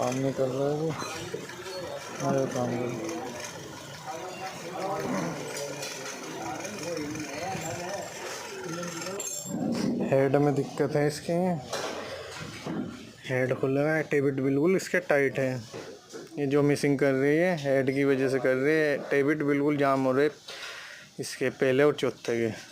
काम नहीं कर रहा है वो, मेरा काम कर। हेड में दिक्कत है इसके, हेड खुला है, टेबिट बिल्कुल इसके टाइट है। ये जो मिसिंग कर रही है हेड की वजह से कर रही है, टेबिट बिल्कुल जाम हो रहे इसके पहले और चौथे के।